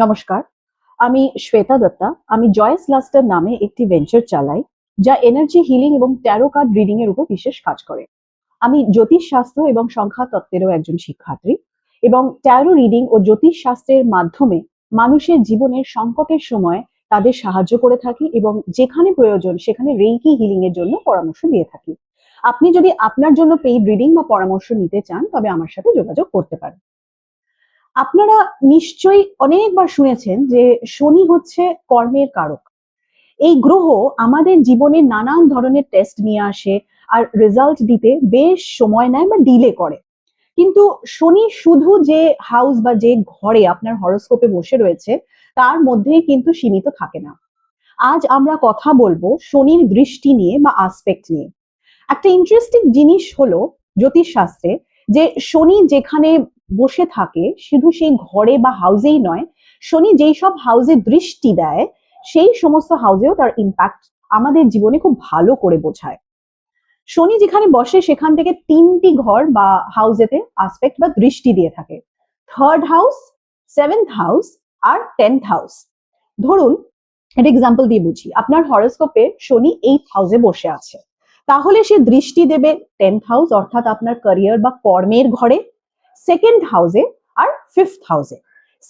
নমস্কার, আমি শ্বেতা দত্তা। আমি জয়েস লাস্টার নামে একটি ভেঞ্চার চালাই, যা এনার্জি হিলিং এবং ট্যারো কার্ড রিডিং এর উপর বিশেষ কাজ করে। আমি জ্যোতিষ শাস্ত্র এবং সংখ্যা তত্ত্বেরও একজন শিক্ষার্থী এবং ট্যারো রিডিং ও জ্যোতিষ শাস্ত্রের মাধ্যমে মানুষের জীবনের সংকটের সময় তাদের সাহায্য করে থাকি এবং যেখানে প্রয়োজন সেখানে রেইকি হিলিং এর জন্য পরামর্শ দিয়ে থাকি। আপনি যদি আপনার জন্য পেইড রিডিং বা পরামর্শ নিতে চান তবে আমার সাথে যোগাযোগ করতে পারেন। আপনারা নিশ্চয়ই অনেকবার শুনেছেন যে শনি হচ্ছে কর্মের কারক। এই গ্রহ আমাদের জীবনে নানান ধরনের টেস্ট নিয়ে আসে আর রেজাল্ট দিতে বেশ সময় নেয় বা ডিলে করে। কিন্তু শনি শুধু যে হাউস বা যে ঘরে আপনার হরোস্কোপে বসে রয়েছে তার মধ্যেই কিন্তু সীমিত থাকে না। আজ আমরা কথা বলবো শনির দৃষ্টি নিয়ে বা আসপেক্ট নিয়ে। একটা ইন্টারেস্টিং জিনিস হলো জ্যোতিষ শাস্ত্রে যে শনি যেখানে বসে থাকে শুধু সেই ঘরে বা হাউসেই নয়, শনি যেই সব হাউসে দৃষ্টি দেয় সেই সমস্ত হাউসেও তার ইম্প্যাক্ট আমাদের জীবনে খুব ভালো করে বোঝায়। শনি যেখানে বসে সেখান থেকে 3টি ঘর বা হাউসেতে আসপেক্ট বা দৃষ্টি দিয়ে থাকে: 3rd হাউস, 7th হাউস আর 10th হাউস। ধরুন একটা এক্সাম্পল দিয়ে বুঝি, আপনার হরোস্কোপে শনি 8th হাউসে বসে আছে, তাহলে সে দৃষ্টি দেবে 10th হাউস অর্থাৎ আপনার ক্যারিয়ার বা কর্মের ঘরে, 2nd হাউসে আর 5th হাউসে।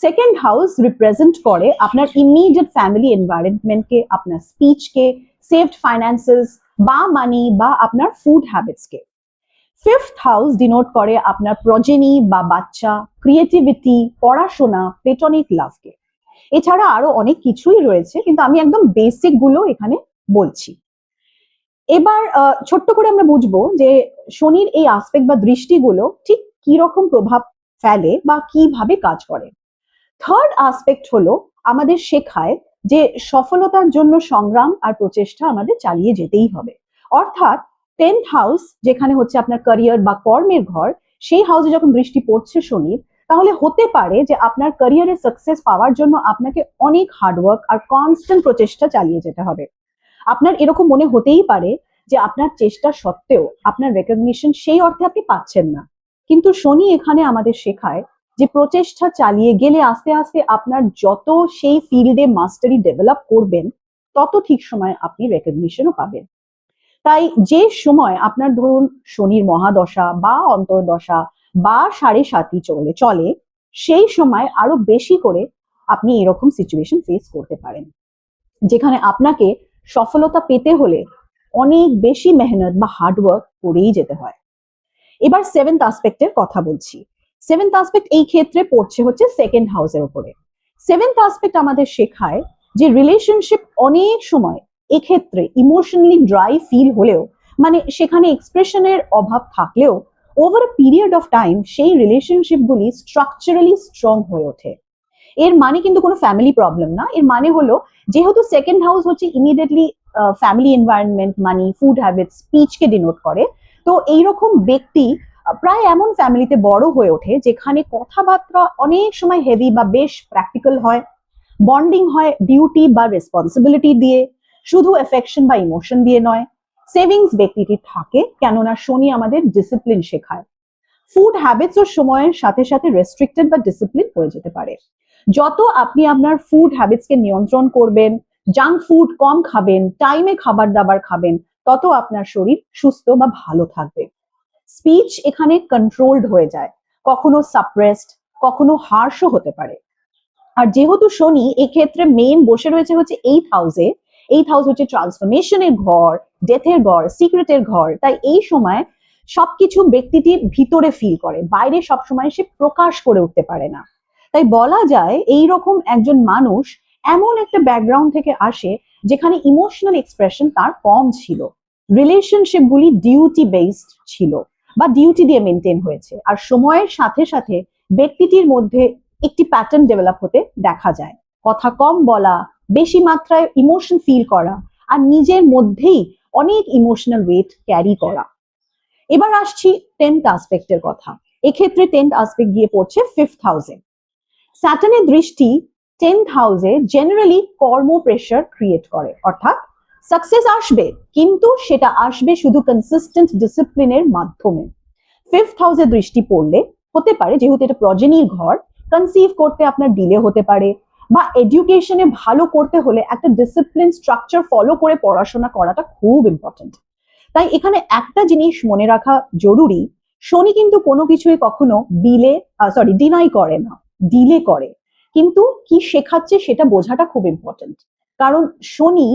2nd হাউস রিপ্রেজেন্ট করে আপনার ইমিডিয়েট ফ্যামিলি এনভায়রনমেন্টকে, আপনার স্পিচকে, সেভড ফাইন্যান্সেস বা মানি বা আপনার ফুড হ্যাবিটসকে। 5th হাউস ডিনোট করে আপনার প্রজেনি বা বাচ্চা, ক্রিয়েটিভিটি, পড়াশোনা, প্লেটনিক লাভকে। এছাড়া আরো অনেক কিছুই রয়েছে, কিন্তু আমি একদম বেসিক গুলো এখানে বলছি। এবার ছোট্ট করে আমরা বুঝবো যে শনির এই আসপেক্ট বা দৃষ্টিগুলো ঠিক কি রকম প্রভাব ফেলে বা কিভাবে কাজ করে। 3rd আসপেক্ট হলো আমাদের শেখায় যে সফলতার জন্য সংগ্রাম আর প্রচেষ্টা আমাদের চালিয়ে যেতেই হবে। অর্থাৎ 10th হাউস যেখানে হচ্ছে আপনার ক্যারিয়ার বা কর্মের ঘর, সেই হাউসে যখন দৃষ্টি পড়ছে শনির, তাহলে হতে পারে যে আপনার ক্যারিয়ারে সাকসেস পাওয়ার জন্য আপনাকে অনেক হার্ডওয়ার্ক আর কনস্ট্যান্ট প্রচেষ্টা চালিয়ে যেতে হবে। আপনার এরকম মনে হতেই পারে যে আপনার চেষ্টা সত্ত্বেও আপনার রেকগনিশন সেই অর্থে আপনি পাচ্ছেন না, কিন্তু শনি এখানে আমাদের শেখায় যে প্রচেষ্টা চালিয়ে গেলে আস্তে আস্তে আপনার যত সেই ফিল্ডে মাস্টারি ডেভেলপ করবেন তত ঠিক সময় আপনি রেকগনিশনও পাবেন। তাই যে সময় আপনার ধরুন শনির মহাদশা বা অন্তর্দশা বা 7.5 চলে সেই সময় আরো বেশি করে আপনি এরকম সিচুয়েশন ফেস করতে পারেন, যেখানে আপনাকে সফলতা পেতে হলে অনেক বেশি মেহনত বা হার্ডওয়ার্ক করেই যেতে হয়। এবার 7th আসপেক্টের কথা বলছি। 7th আসপেক্ট এই ক্ষেত্রে পড়ছে হচ্ছে 2nd হাউসের উপরে। 7th আসপেক্ট আমাদের শেখায় যে রিলেশনশিপ অনেক সময় এক্ষেত্রে ইমোশনালি ড্রাই ফিল হলেও, মানে সেখানে এক্সপ্রেশনের অভাব থাকলেও, over a period of time সেই রিলেশনশিপগুলি স্ট্রাকচারালি স্ট্রং হয়ে ওঠে। এর মানে কিন্তু কোনো ফ্যামিলি প্রবলেম না। এর মানে হলো যেহেতু 2nd হাউস হচ্ছে ইমিডিয়েটলি ফ্যামিলি এনভায়রনমেন্ট, মানি, ফুড হ্যাবিটস, স্পিচকে ডিনোট করে, তো এইরকম ব্যক্তি প্রায় এমন ফ্যামিলিতে বড় হয়ে ওঠে যেখানে কথাবার্তা অনেক সময় হেভি বা বেশ প্র্যাকটিক্যাল হয়। বন্ডিং হয় ডিউটি বা রেসপন্সিবিলিটি দিয়ে, শুধু এফেকশন বা ইমোশন দিয়ে নয়। সেভিংস ব্যক্তিটি থাকে, কেননা শনি আমাদের ডিসিপ্লিন শেখায়। ফুড হ্যাবিটস ও সময়ের সাথে সাথে রেস্ট্রিক্টেড বা ডিসিপ্লিন হয়ে যেতে পারে। যত আপনি আপনার ফুড হ্যাবিটসকে নিয়ন্ত্রণ করবেন, জাঙ্ক ফুড কম খাবেন, টাইমে খাবার দাবার খাবেন, তত আপনার শরীর সুস্থ বা ভালো থাকবে। স্পিচ এখানে কন্ট্রোলড হয়ে যায়, কখনো সাপ্রেসড, কখনো হার্শও হতে পারে। আর যেহেতু শনি এক্ষেত্রে মেইন বসে রয়েছে হচ্ছে 8th হাউসে, 8th হাউস হচ্ছে ট্রান্সফরমেশনের ঘর, ডেথের ঘর, সিক্রেটের ঘর, তাই এই সময় সবকিছু ব্যক্তিটি ভিতরে ফিল করে, বাইরে সবসময় সে প্রকাশ করে উঠতে পারে না। তাই বলা যায় এই রকম একজন মানুষ এমন একটা ব্যাকগ্রাউন্ড থেকে আসে যেখানে ইমোশনাল এক্সপ্রেশন তার কম ছিল, রিলেশনশিপ গুলি ডিউটি বেসড ছিল বা ডিউটি দিয়ে মেনটেন হয়েছে, আর সময়ের সাথে সাথে ব্যক্তিটির মধ্যে একটি প্যাটার্ন ডেভেলপ হতে দেখা যায়: কথা কম বলা, বেশি মাত্রায় ইমোশন ফিল করা, আর নিজের মধ্যেই অনেক ইমোশনাল ওয়েট ক্যারি করা। এবার আসছি 10th আসপেক্টের কথা। এক্ষেত্রে 10th আসপেক্ট গিয়ে পড়ছে 5th হাউসে। স্যাটার্নের দৃষ্টি 10th হাউসে জেনারেলি কর্ম প্রেশার ক্রিয়েট করে, অর্থাৎ সাকসেস আসবে কিন্তু সেটা আসবে শুধু কনসিস্টেন্ট ডিসিপ্লিনের মাধ্যমে। 5th হাউসে দৃষ্টি পড়লে হতে পারে, যেহেতু এটা প্রজেনির ঘর, কনসিভ করতে আপনার ডিলে হতে পারে, বা এডুকেশনে ভালো করতে হলে একটা ডিসিপ্লিন স্ট্রাকচার ফলো করে পড়াশোনা করাটা খুব ইম্পর্টেন্ট। তাই এখানে একটা জিনিস মনে রাখা জরুরি, শনি কিন্তু কোনো কিছুই কখনো ডিনাই করে না, ডিলে করে, কিন্তু কি শেখাচ্ছে সেটা বোঝাটা খুব ইম্পর্টেন্ট। কারণ শনি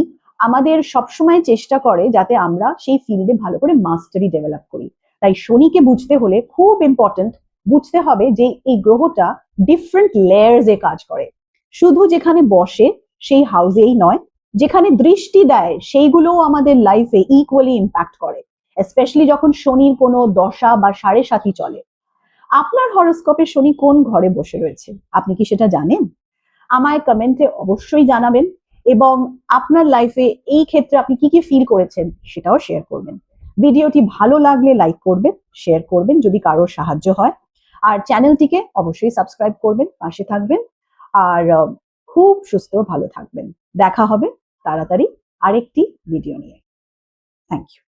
আমাদের সবসময় চেষ্টা করে যাতে আমরা সেই ফিল্ডে ভালো করে মাস্টারি ডেভেলপ করি। তাই শনিকে বুঝতে হলে খুব ইম্পর্টেন্ট, বুঝতে হবে যে এই গ্রহটা ডিফারেন্ট লেয়ার্সে কাজ করে। শুধু যেখানে বসে সেই হাউসেই নয়, যেখানে দৃষ্টি দেয় সেইগুলোও আমাদের লাইফে ইকুয়ালি ইম্প্যাক্ট করে, স্পেশালি যখন শনির কোনো দশা বা সাড়ে সাথী চলে। আপনার হরোস্কোপে শনি কোন ঘরে বসে রয়েছে আপনি কি সেটা জানেন? আমায় কমেন্টে অবশ্যই জানাবেন, এবং আপনার লাইফে এই ক্ষেত্রে আপনি কি কি ফিল করেছেন সেটাও শেয়ার করবেন। ভিডিওটি ভালো লাগলে লাইক করবেন, শেয়ার করবেন যদি কারোর সাহায্য হয়, আর চ্যানেলটিকে অবশ্যই সাবস্ক্রাইব করবেন, পাশে থাকবেন। আর খুব সুস্থ ভালো থাকবেন। দেখা হবে তাড়াতাড়ি আরেকটি ভিডিও নিয়ে। Thank you.